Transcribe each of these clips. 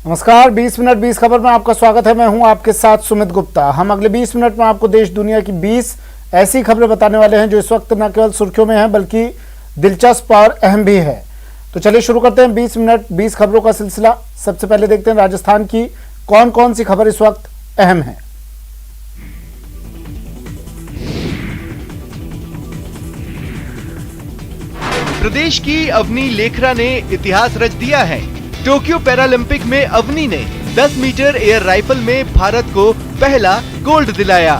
नमस्कार, 20 मिनट 20 खबर में आपका स्वागत है। मैं हूं आपके साथ सुमित गुप्ता। हम अगले 20 मिनट में आपको देश दुनिया की 20 ऐसी खबरें बताने वाले हैं जो इस वक्त न केवल सुर्खियों में हैं बल्कि दिलचस्प और अहम भी है। तो चलिए शुरू करते हैं 20 मिनट 20 खबरों का सिलसिला। सबसे पहले देखते हैं राजस्थान की कौन कौन सी खबर इस वक्त अहम है। प्रदेश की अवनी लेखरा ने इतिहास रच दिया है। टोक्यो पैरालंपिक में अवनी ने 10 मीटर एयर राइफल में भारत को पहला गोल्ड दिलाया।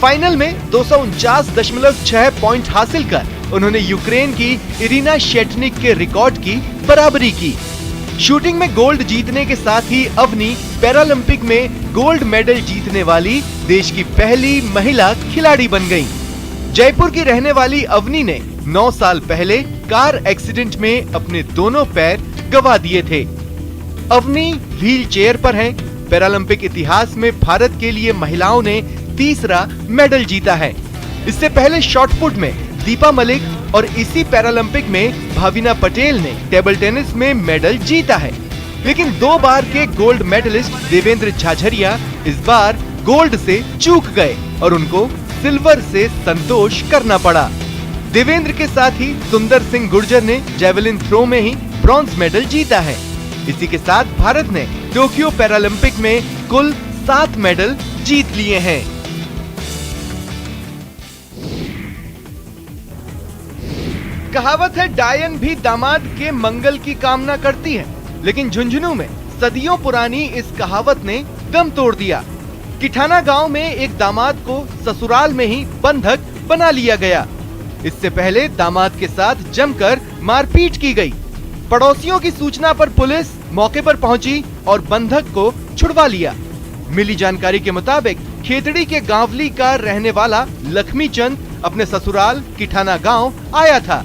फाइनल में 249.6 पॉइंट हासिल कर उन्होंने यूक्रेन की इरिना शेटनिक के रिकॉर्ड की बराबरी की। शूटिंग में गोल्ड जीतने के साथ ही अवनी पैरालंपिक में गोल्ड मेडल जीतने वाली देश की पहली महिला खिलाड़ी बन गयी। जयपुर की रहने वाली अवनी ने 9 साल पहले कार एक्सीडेंट में अपने दोनों पैर गवा दिए थे। अवनी व्हील चेयर पर हैं। पैरालंपिक इतिहास में भारत के लिए महिलाओं ने तीसरा मेडल जीता है। इससे पहले शॉटपुट में दीपा मलिक और इसी पैरालंपिक में भाविना पटेल ने टेबल टेनिस में मेडल जीता है। लेकिन 2 बार के गोल्ड मेडलिस्ट देवेंद्र झाझरिया इस बार गोल्ड से चूक गए और उनको सिल्वर से संतोष करना पड़ा। देवेंद्र के साथ ही सुंदर सिंह गुर्जर ने जेवलिन थ्रो में ही ब्रॉन्ज मेडल जीता है। इसी के साथ भारत ने टोक्यो पैरालंपिक में कुल 7 मेडल जीत लिए हैं। कहावत है, डायन भी दामाद के मंगल की कामना करती है, लेकिन झुंझुनू में सदियों पुरानी इस कहावत ने दम तोड़ दिया। किठाना गांव में एक दामाद को ससुराल में ही बंधक बना लिया गया। इससे पहले दामाद के साथ जमकर मारपीट की गई। पड़ोसियों की सूचना पर पुलिस मौके पर पहुंची और बंधक को छुड़वा लिया। मिली जानकारी के मुताबिक खेतड़ी के गांवली का रहने वाला लक्ष्मी चंद अपने ससुराल किठाना गांव आया था।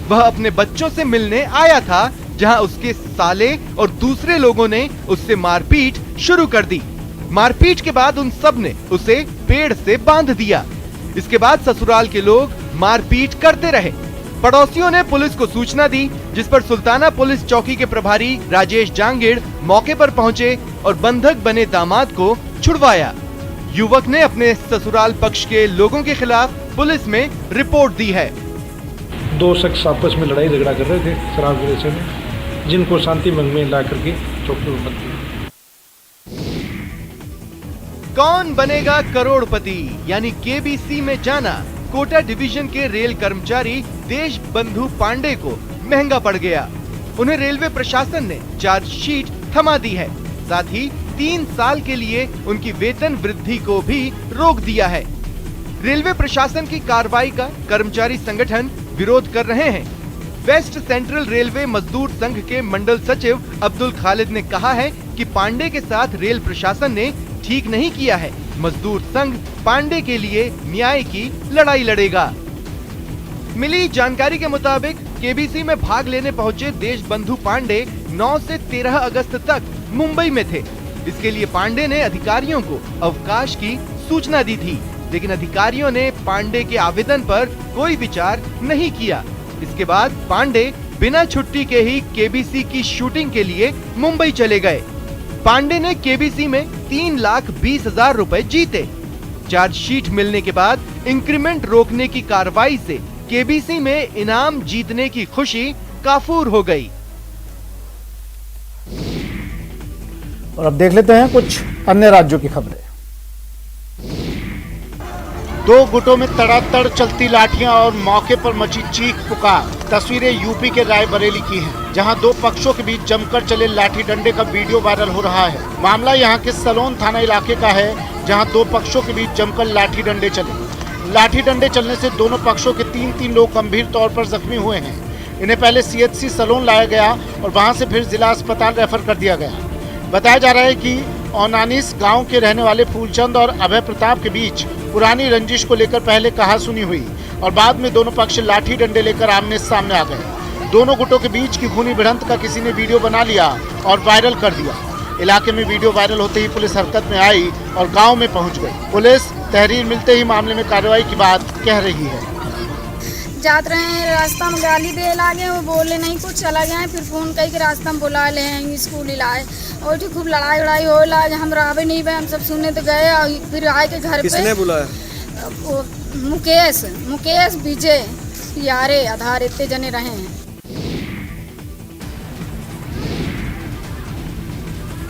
वह अपने बच्चों से मिलने आया था, जहां उसके साले और दूसरे लोगों ने उससे मारपीट शुरू कर दी। मारपीट के बाद उन सब ने उसे पेड़ से बांध दिया। इसके बाद ससुराल के लोग मारपीट करते रहे। पड़ोसियों ने पुलिस को सूचना दी, जिस पर सुल्ताना पुलिस चौकी के प्रभारी राजेश जांगीड़ मौके पर पहुंचे और बंधक बने दामाद को छुड़वाया। युवक ने अपने ससुराल पक्ष के लोगों के खिलाफ पुलिस में रिपोर्ट दी है। 2 शख्स आपस में लड़ाई झगड़ा कर रहे थे शराब के नशे में, जिनको शांति भंग में ला करके चौकी में बंद किया। कौन बनेगा करोड़पति, यानी केबीसी में जाना कोटा डिवीजन के रेल कर्मचारी देश बंधु पांडे को महंगा पड़ गया। उन्हें रेलवे प्रशासन ने चार्जशीट थमा दी है। साथ ही 3 साल के लिए उनकी वेतन वृद्धि को भी रोक दिया है। रेलवे प्रशासन की कार्रवाई का कर्मचारी संगठन विरोध कर रहे हैं। वेस्ट सेंट्रल रेलवे मजदूर संघ के मंडल सचिव अब्दुल खालिद ने कहा है कि पांडे के साथ रेल प्रशासन ने ठीक नहीं किया है। मजदूर संघ पांडे के लिए न्याय की लड़ाई लड़ेगा। मिली जानकारी के मुताबिक केबीसी में भाग लेने पहुंचे देश बंधु पांडे 9 से 13 अगस्त तक मुंबई में थे। इसके लिए पांडे ने अधिकारियों को अवकाश की सूचना दी थी, लेकिन अधिकारियों ने पांडे के आवेदन पर कोई विचार नहीं किया। इसके बाद पांडे बिना छुट्टी के ही केबीसी की शूटिंग के लिए मुंबई चले गए। पांडे ने केबीसी में 3,20,000 रुपए जीते। चार्जशीट मिलने के बाद इंक्रीमेंट रोकने की कार्रवाई से केबीसी में इनाम जीतने की खुशी काफूर हो गई। और अब देख लेते हैं कुछ अन्य राज्यों की खबरें। 2 गुटों में तड़ातड़ चलती लाठियां और मौके पर मची चीख पुकार। तस्वीरें यूपी के रायबरेली की हैं, जहां 2 पक्षों के बीच जमकर चले लाठी डंडे का वीडियो वायरल हो रहा है। मामला यहां के सलोन थाना इलाके का है, जहां 2 पक्षों के बीच जमकर लाठी डंडे चले। लाठी डंडे चलने से दोनों पक्षों के 3 लोग गंभीर तौर पर जख्मी हुए हैं। इन्हें पहले CHC सलोन लाया गया और वहां से फिर जिला अस्पताल रेफर कर दिया गया। बताया जा रहा है कि औनानिस गांव के रहने वाले फूलचंद और अभय प्रताप के बीच पुरानी रंजिश को लेकर पहले कहासुनी हुई और बाद में दोनों पक्ष लाठी डंडे लेकर आमने सामने आ गए। दोनों गुटों के बीच की खूनी भिड़ंत का किसी ने वीडियो बना लिया और वायरल कर दिया। इलाके में वीडियो वायरल होते ही पुलिस हरकत में आई और गांव में पहुंच गई। पुलिस तहरीर मिलते ही मामले में कार्रवाई की बात कह रही है। जात रहे हैं, रास्ता में गाली दे लागे, वो बोले नहीं कुछ चला गए, फिर फोन कई के रास्ता में बुला ले हैं स्कूल लाए और खूब लड़ाई वड़ाई हो लागे, हम रावे नहीं गए, हम सब सुनने तो गए और फिर आए के घर पे। किसने बुलाया? वो मुकेश विजय यारे आधार इतने जने रहे हैं।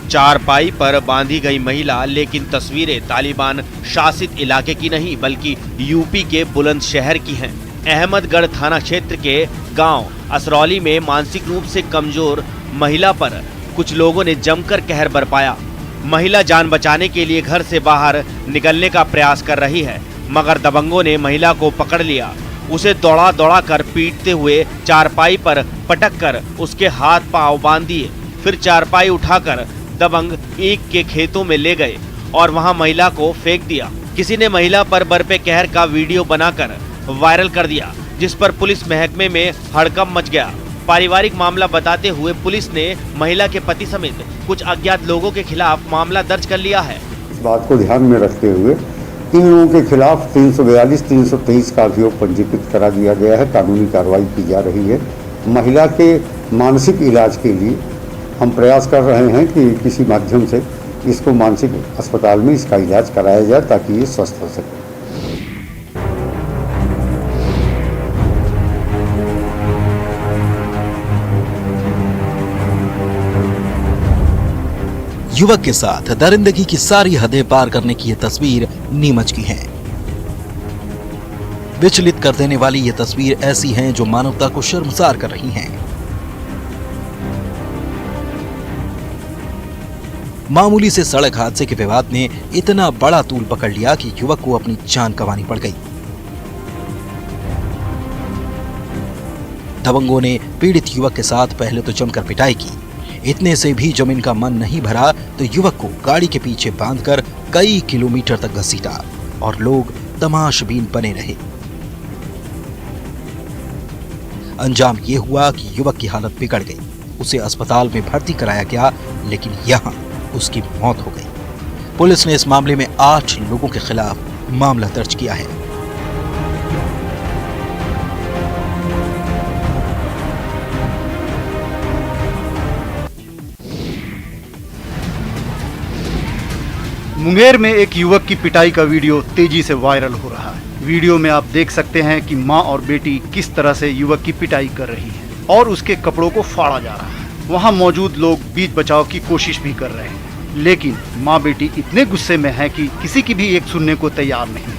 चारपाई पर बांधी गई महिला, लेकिन तस्वीरें तालिबान शासित इलाके की नहीं बल्कि यूपी के बुलंदशहर की हैं। अहमदगढ़ थाना क्षेत्र के गांव असरौली में मानसिक रूप से कमजोर महिला पर कुछ लोगों ने जमकर कहर बरपाया। महिला जान बचाने के लिए घर से बाहर निकलने का प्रयास कर रही है, मगर दबंगों ने महिला को पकड़ लिया। उसे दौड़ा दौड़ा कर पीटते हुए चारपाई पर पटक कर उसके हाथ पांव बांध दिए। फिर चारपाई उठाकर दबंग ईख के खेतों में ले गए और वहां महिला को फेंक दिया। किसी ने महिला पर बरपे कहर का वीडियो बनाकर वायरल कर दिया, जिस पर पुलिस महकमे में हड़कंप मच गया। पारिवारिक मामला बताते हुए पुलिस ने महिला के पति समेत कुछ अज्ञात लोगों के खिलाफ मामला दर्ज कर लिया है। इस बात को ध्यान में रखते हुए इन लोगों के खिलाफ 342, 323 का अभियोग पंजीकृत करा दिया गया है। कानूनी कार्रवाई की जा रही है। महिला के मानसिक इलाज के लिए हम प्रयास कर रहे हैं कि किसी माध्यम से इसको मानसिक अस्पताल में इसका इलाज कराया जाए ताकि ये स्वस्थ हो सके। युवक के साथ दरिंदगी की सारी हदें पार करने की यह तस्वीर नीमच की है। विचलित कर देने वाली ये तस्वीर ऐसी हैं जो मानवता को शर्मसार कर रही हैं। मामूली से सड़क हादसे के विवाद ने इतना बड़ा तूल पकड़ लिया कि युवक को अपनी जान गंवानी पड़ गई। दबंगों ने पीड़ित युवक के साथ पहले तो जमकर पिटाई की। इतने से भी जब इनका मन नहीं भरा तो युवक को गाड़ी के पीछे बांधकर कई किलोमीटर तक घसीटा और लोग तमाशबीन बने रहे। अंजाम ये हुआ कि युवक की हालत बिगड़ गई। उसे अस्पताल में भर्ती कराया गया, लेकिन यहाँ उसकी मौत हो गई। पुलिस ने इस मामले में 8 लोगों के खिलाफ मामला दर्ज किया है। मुंगेर में एक युवक की पिटाई का वीडियो तेजी से वायरल हो रहा है। वीडियो में आप देख सकते हैं कि मां और बेटी किस तरह से युवक की पिटाई कर रही है और उसके कपड़ों को फाड़ा जा रहा है। वहां मौजूद लोग बीच बचाव की कोशिश भी कर रहे हैं, लेकिन मां बेटी इतने गुस्से में है कि किसी की भी एक सुनने को तैयार नहीं।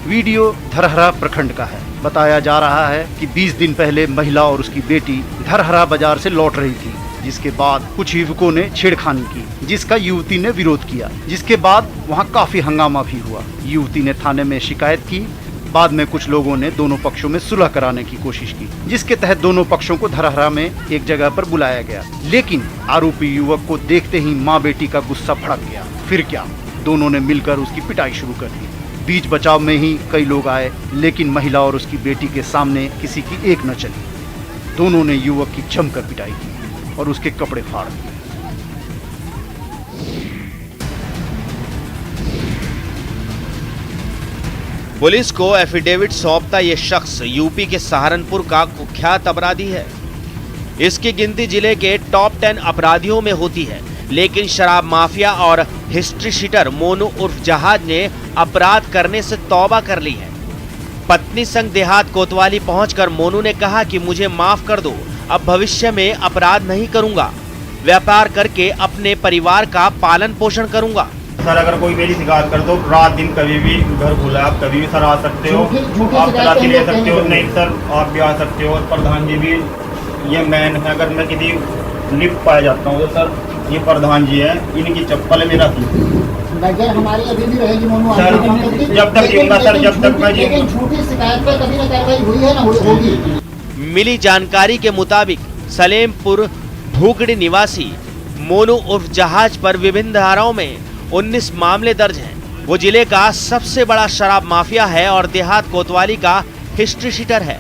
वीडियो धरहरा प्रखंड का है। बताया जा रहा है कि 20 दिन पहले महिला और उसकी बेटी धरहरा बाजार से लौट रही थी, जिसके बाद कुछ युवकों ने छेड़खानी की, जिसका युवती ने विरोध किया, जिसके बाद वहां काफी हंगामा भी हुआ। युवती ने थाने में शिकायत की। बाद में कुछ लोगों ने दोनों पक्षों में सुलह कराने की कोशिश की, जिसके तहत दोनों पक्षों को धरहरा में एक जगह पर बुलाया गया। लेकिन आरोपी युवक को देखते ही माँ बेटी का गुस्सा भड़क गया। फिर क्या, दोनों ने मिलकर उसकी पिटाई शुरू कर दी। बीच बचाव में ही कई लोग आए, लेकिन महिला और उसकी बेटी के सामने किसी की एक न चली। दोनों ने युवक की जमकर पिटाई की और उसके कपड़े फाड़ दिए। पुलिस को एफिडेविट सौंपता ये शख्स यूपी के सहारनपुर का कुख्यात अपराधी है। इसकी गिनती जिले के टॉप 10 अपराधियों में होती है, लेकिन शराब माफिया और हिस्ट्री शीटर मोनू उर्फ जहाज ने अपराध करने से तौबा कर ली है। पत्नी संग देहात कोतवाली पहुंचकर मोनू ने कहा कि मुझे माफ कर दो, अब भविष्य में अपराध नहीं करूंगा, व्यापार करके अपने परिवार का पालन पोषण करूंगा। सर अगर कोई मेरी शिकायत कर दो, रात दिन कभी भी घर खुला, आप कभी भी सर आ सकते हो, आप तलाशी ले सकते हो। नहीं सर, आप भी आ सकते हो। प्रधान जी भी ये मैन है, अगर मैं किसी लिफ्ट पाया जाता हूँ तो सर ये प्रधान जी है, इनकी चप्पल मेरा थी हमारी अभी भी रहेगी मोनू सर, जब तक जीऊंगा सर, जब तक मैं जीऊंगा। झूठी शिकायत पर कभी न कार्रवाई हुई है ना होगी। मिली जानकारी के मुताबिक सलेमपुर भूगड़ी निवासी मोनू उर्फ जहाज पर विभिन्न धाराओं में 19 मामले दर्ज हैं। वो जिले का सबसे बड़ा शराब माफिया है और देहात कोतवाली का हिस्ट्री शीटर है।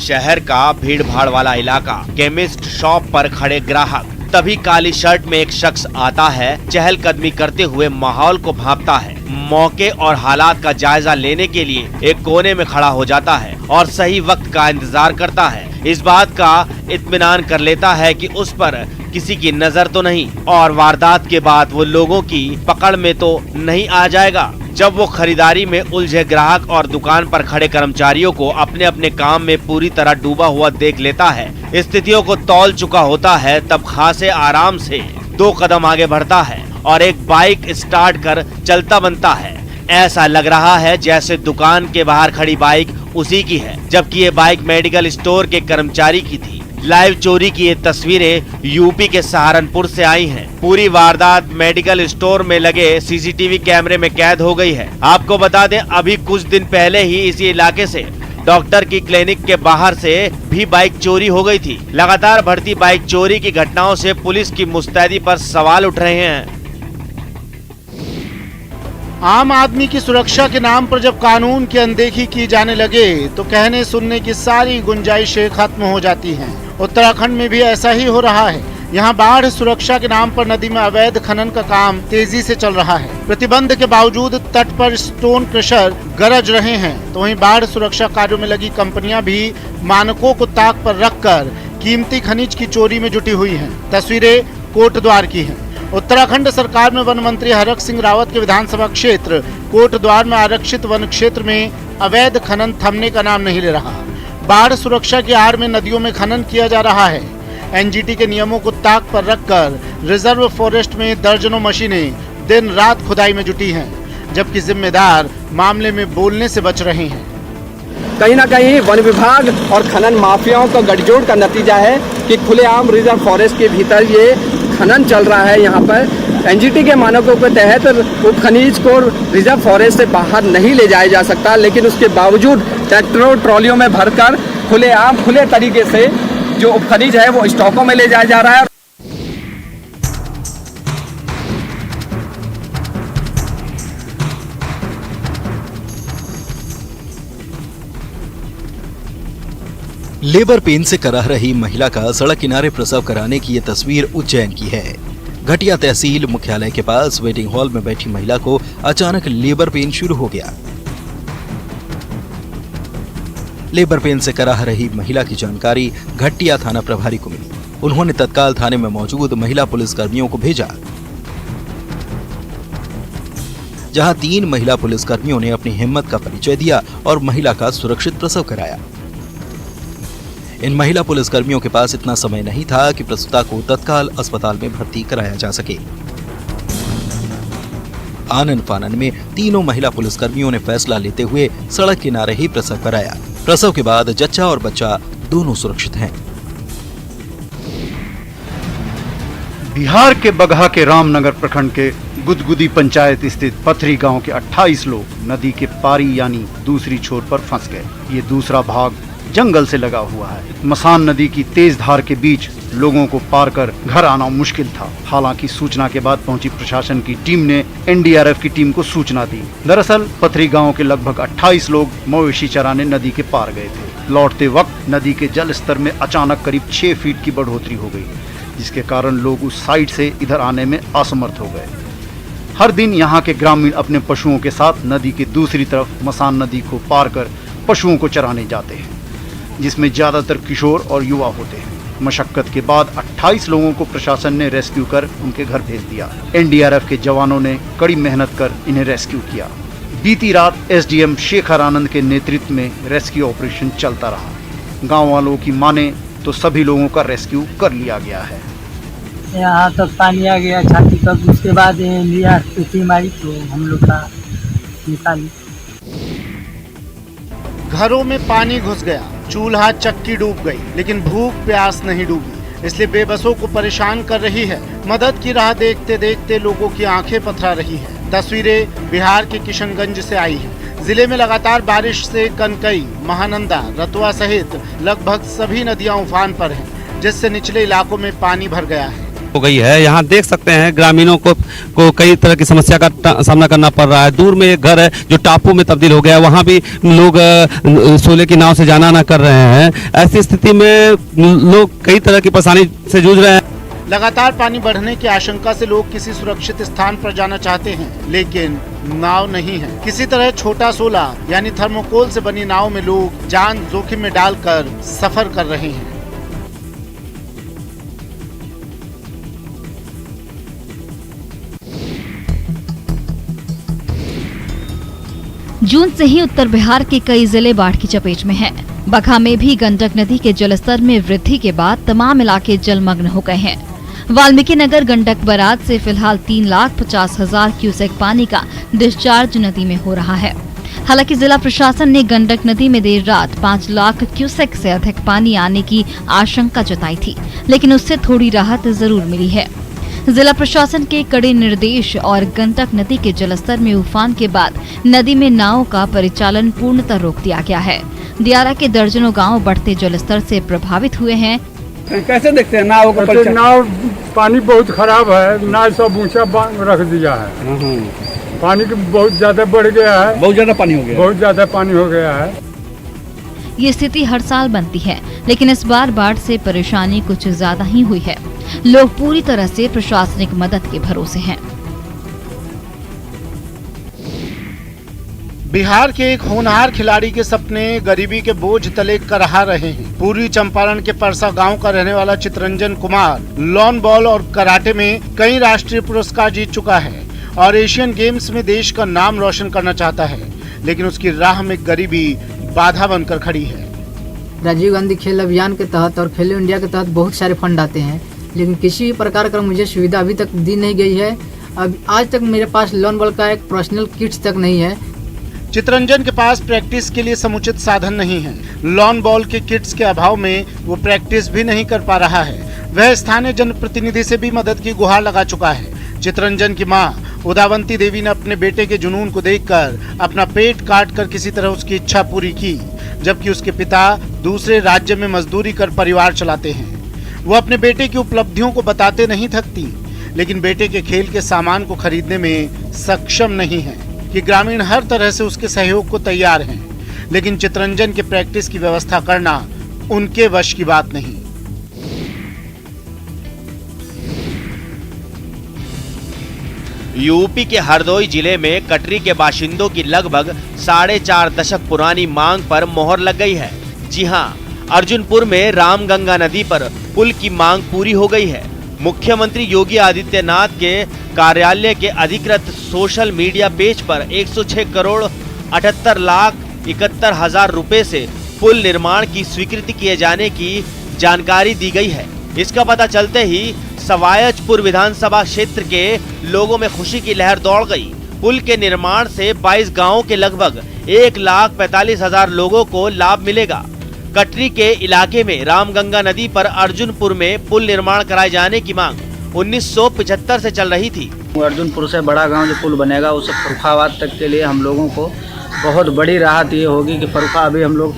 शहर का भीड़ भाड़ वाला इलाका, केमिस्ट शॉप पर खड़े ग्राहक, तभी काली शर्ट में एक शख्स आता है, चहलकदमी करते हुए माहौल को भांपता है। मौके और हालात का जायजा लेने के लिए एक कोने में खड़ा हो जाता है और सही वक्त का इंतजार करता है। इस बात का इत्मीनान कर लेता है कि उस पर किसी की नजर तो नहीं और वारदात के बाद वो लोगों की पकड़ में तो नहीं आ जाएगा। जब वो खरीदारी में उलझे ग्राहक और दुकान पर खड़े कर्मचारियों को अपने अपने काम में पूरी तरह डूबा हुआ देख लेता है, स्थितियों को तौल चुका होता है, तब खासे आराम से 2 कदम आगे बढ़ता है और एक बाइक स्टार्ट कर चलता बनता है। ऐसा लग रहा है जैसे दुकान के बाहर खड़ी बाइक उसी की है, जबकि ये बाइक मेडिकल स्टोर के कर्मचारी की थी। लाइव चोरी की ये तस्वीरें यूपी के सहारनपुर से आई हैं। पूरी वारदात मेडिकल स्टोर में लगे सीसीटीवी कैमरे में कैद हो गई है। आपको बता दें, अभी कुछ दिन पहले ही इसी इलाके से डॉक्टर की क्लिनिक के बाहर से भी बाइक चोरी हो गई थी। लगातार बढ़ती बाइक चोरी की घटनाओं से पुलिस की मुस्तैदी पर सवाल उठ रहे हैं। आम आदमी की सुरक्षा के नाम पर जब कानून की अनदेखी की जाने लगे तो कहने सुनने की सारी गुंजाइशें खत्म हो जाती हैं। उत्तराखंड में भी ऐसा ही हो रहा है। यहाँ बाढ़ सुरक्षा के नाम पर नदी में अवैध खनन का काम तेजी से चल रहा है। प्रतिबंध के बावजूद तट पर स्टोन क्रशर गरज रहे हैं, तो वहीं बाढ़ सुरक्षा कार्यों में लगी कंपनियां भी मानकों को ताक पर रखकर कीमती खनिज की चोरी में जुटी हुई हैं। तस्वीरें कोटद्वार की हैं। उत्तराखंड सरकार में वन मंत्री हरक सिंह रावत के विधानसभा क्षेत्र कोटद्वार में आरक्षित वन क्षेत्र में अवैध खनन थमने का नाम नहीं ले रहा। बाढ़ सुरक्षा की आड़ में नदियों में खनन किया जा रहा है। एनजीटी के नियमों को ताक पर रखकर रिजर्व फॉरेस्ट में दर्जनों मशीनें दिन रात खुदाई में जुटी हैं, जबकि जिम्मेदार मामले में बोलने से बच रहे हैं। कहीं ना कहीं वन विभाग और खनन माफियाओं का गठजोड़ का नतीजा है कि खुलेआम रिजर्व फॉरेस्ट के भीतर ये खनन चल रहा है। यहाँ पर एनजीटी के मानकों के तहत उप खनिज को रिजर्व फॉरेस्ट से बाहर नहीं ले जाया जा सकता, लेकिन उसके बावजूद ट्रैक्टरों ट्रॉलियों में भरकर खुलेआम खुले तरीके से जो उप खनिज है वो स्टॉकों में ले जाया जा रहा है। लेबर पेन से कराह रही महिला का सड़क किनारे प्रसव कराने की ये तस्वीर उज्जैन की है। घटिया तहसील मुख्यालय के पास वेटिंग हॉल में बैठी महिला को अचानक लेबर पेन शुरू हो गया। लेबर पेन से कराह रही महिला की जानकारी घटिया थाना प्रभारी को मिली। उन्होंने तत्काल थाने में मौजूद महिला पुलिस कर्मियों को भेजा, जहां 3 महिला पुलिस कर्मियों ने अपनी हिम्मत का परिचय दिया और महिला का सुरक्षित प्रसव कराया। इन महिला पुलिस कर्मियों के पास इतना समय नहीं था कि प्रसूता को तत्काल अस्पताल में भर्ती कराया जा सके। आनन फानन में तीनों महिला पुलिस कर्मियों ने फैसला लेते हुए सड़क किनारे ही प्रसव कराया। प्रसव के बाद जच्चा और बच्चा दोनों सुरक्षित हैं। बिहार के बगहा के रामनगर प्रखंड के गुदगुदी पंचायत स्थित पथरी गांव के 28 लोग नदी के पारी यानी दूसरी छोर पर फंस गए। ये दूसरा भाग जंगल से लगा हुआ है। मसान नदी की तेज धार के बीच लोगों को पार कर घर आना मुश्किल था। हालांकि सूचना के बाद पहुंची प्रशासन की टीम ने एनडीआरएफ की टीम को सूचना दी। दरअसल पथरी गांव के लगभग 28 लोग मवेशी चराने नदी के पार गए थे। लौटते वक्त नदी के जल स्तर में अचानक करीब 6 फीट की बढ़ोतरी हो गई, जिसके कारण लोग उस साइड से इधर आने में असमर्थ हो गए। हर दिन यहाँ के ग्रामीण अपने पशुओं के साथ नदी की दूसरी तरफ मसान नदी को पार कर पशुओं को चराने जाते हैं, जिसमें ज्यादातर किशोर और युवा होते हैं। मशक्कत के बाद 28 लोगों को प्रशासन ने रेस्क्यू कर उनके घर भेज दिया। एनडीआरएफ के जवानों ने कड़ी मेहनत कर इन्हें रेस्क्यू किया। बीती रात एसडीएम शेखर आनंद के नेतृत्व में रेस्क्यू ऑपरेशन चलता रहा। गांव वालों की माने तो सभी लोगों का रेस्क्यू कर लिया गया है। यहाँ तक पानी आ गया छाती तक, उसके बाद एनडीआरएफ टीम आई तो हम लोग का निकाली। घरों में पानी घुस गया, चूल्हा चक्की डूब गई, लेकिन भूख प्यास नहीं डूबी, इसलिए बेबसों को परेशान कर रही है। मदद की राह देखते देखते लोगों की आंखें पथरा रही है। तस्वीरें बिहार के किशनगंज से आई है। जिले में लगातार बारिश से कनकई, महानंदा, रतुआ सहित लगभग सभी नदियां उफान पर हैं, जिससे निचले इलाकों में पानी भर गया है। हो गई है। यहाँ देख सकते हैं ग्रामीणों को कई तरह की समस्या का सामना करना पड़ रहा है। दूर में एक घर है जो टापू में तब्दील हो गया है, वहाँ भी लोग सोले की नाव से जाना आना कर रहे हैं। ऐसी स्थिति में लोग कई तरह की परेशानी से जूझ रहे हैं। लगातार पानी बढ़ने की आशंका से लोग किसी सुरक्षित स्थान पर जाना चाहते हैं, लेकिन नाव नहीं है। किसी तरह छोटा सोला यानी थर्मोकोल से बनी नाव में लोग जान जोखिम में डालकर सफर कर रहे हैं। जून से ही उत्तर बिहार के कई जिले बाढ़ की चपेट में हैं। बगहा में भी गंडक नदी के जलस्तर में वृद्धि के बाद तमाम इलाके जलमग्न हो गए हैं। वाल्मीकि नगर गंडक बराज से फिलहाल 3,50,000 क्यूसेक पानी का डिस्चार्ज नदी में हो रहा है। हालांकि जिला प्रशासन ने गंडक नदी में देर रात 5 लाख क्यूसेक से अधिक पानी आने की आशंका जताई थी, लेकिन उससे थोड़ी राहत जरूर मिली है। जिला प्रशासन के कड़े निर्देश और गंडक नदी के जलस्तर में उफान के बाद नदी में नाव का परिचालन पूर्णतः रोक दिया गया है। दियारा के दर्जनों गांव बढ़ते जलस्तर से प्रभावित हुए हैं। कैसे देखते हैं नाव को? नाव पानी बहुत खराब है, नाव सब ऊंचा रख दिया है। पानी बहुत ज्यादा बढ़ गया है, बहुत ज्यादा पानी हो गया है। ये स्थिति हर साल बनती है, लेकिन इस बार बाढ़ से परेशानी कुछ ज्यादा ही हुई है। लोग पूरी तरह से प्रशासनिक मदद के भरोसे हैं। बिहार के एक होनहार खिलाड़ी के सपने गरीबी के बोझ तले करहा रहे हैं। पूर्वी चंपारण के परसा गांव का रहने वाला चितरंजन कुमार लॉन बॉल और कराटे में कई राष्ट्रीय पुरस्कार जीत चुका है और एशियन गेम्स में देश का नाम रोशन करना चाहता है, लेकिन उसकी राह में गरीबी बाधा बनकर खड़ी है। राजीव गांधी खेल अभियान के तहत और खेलो इंडिया के तहत बहुत सारे फंड आते हैं, लेकिन किसी भी प्रकार का मुझे सुविधा अभी तक दी नहीं गई है। अब आज तक मेरे पास लॉन बॉल का एक पर्सनल किट्स तक नहीं है। चितरंजन के पास प्रैक्टिस के लिए समुचित साधन नहीं है। लॉन बॉल के किट्स के अभाव में वो प्रैक्टिस भी नहीं कर पा रहा है। वह स्थानीय जनप्रतिनिधि से भी मदद की गुहार लगा चुका है। चितरंजन की मां उदावंती देवी ने अपने बेटे के जुनून को देखकर अपना पेट काट कर किसी तरह उसकी इच्छा पूरी की, जबकि उसके पिता दूसरे राज्य में मजदूरी कर परिवार चलाते हैं। वो अपने बेटे की उपलब्धियों को बताते नहीं थकती, लेकिन बेटे के खेल के सामान को खरीदने में सक्षम नहीं है कि ग्रामीण हर तरह से उसके सहयोग को तैयार हैं, लेकिन चितरंजन के प्रैक्टिस की व्यवस्था करना उनके वश की बात नहीं। यूपी के हरदोई जिले में कटरी के बाशिंदों की लगभग 4.5 दशक पुरानी मांग पर मोहर लग गई है। जी हां, अर्जुनपुर में रामगंगा नदी पर पुल की मांग पूरी हो गई है। मुख्यमंत्री योगी आदित्यनाथ के कार्यालय के अधिकृत सोशल मीडिया पेज पर 106 करोड़ 78 लाख 71 हजार रुपए से पुल निर्माण की स्वीकृति किए जाने की जानकारी दी गई है। इसका पता चलते ही सवायचपुर विधानसभा क्षेत्र के लोगों में खुशी की लहर दौड़ गई। पुल के निर्माण से 22 गांवों के लगभग 1,45,000 लोगों को लाभ मिलेगा। कटरी के इलाके में रामगंगा नदी पर अर्जुनपुर में पुल निर्माण कराए जाने की मांग 1975 से चल रही थी। अर्जुनपुर से बड़ा गांव जो पुल बनेगा उससे फर्रुखाबाद तक के लिए हम लोगों को बहुत बड़ी राहत ये होगी कि अभी हम लोग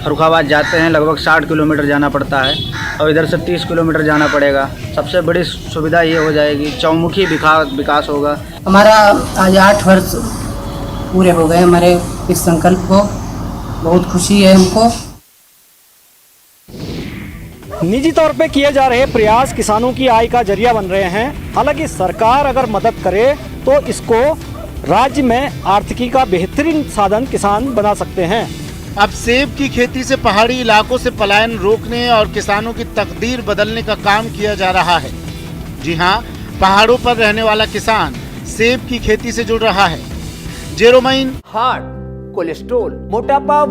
फर्रुखाबाद जाते हैं लगभग 60 किलोमीटर जाना पड़ता है और इधर से 30 किलोमीटर जाना पड़ेगा। सबसे बड़ी सुविधा ये हो जाएगी, चौमुखी विकास होगा। हमारा आज 8 वर्ष पूरे हो गए हमारे इस संकल्प को, बहुत खुशी है हमको। निजी तौर पे किए जा रहे प्रयास किसानों की आय का जरिया बन रहे हैं। हालांकि सरकार अगर मदद करे तो इसको राज्य में आर्थिकी का बेहतरीन साधन किसान बना सकते हैं। अब सेब की खेती से पहाड़ी इलाकों से पलायन रोकने और किसानों की तकदीर बदलने का काम किया जा रहा है। जी हाँ, पहाड़ों पर रहने वाला किसान सेब की खेती से जुड़ रहा है। जेरोमाइन, हार्ट, कोलेस्ट्रोल, मोटापा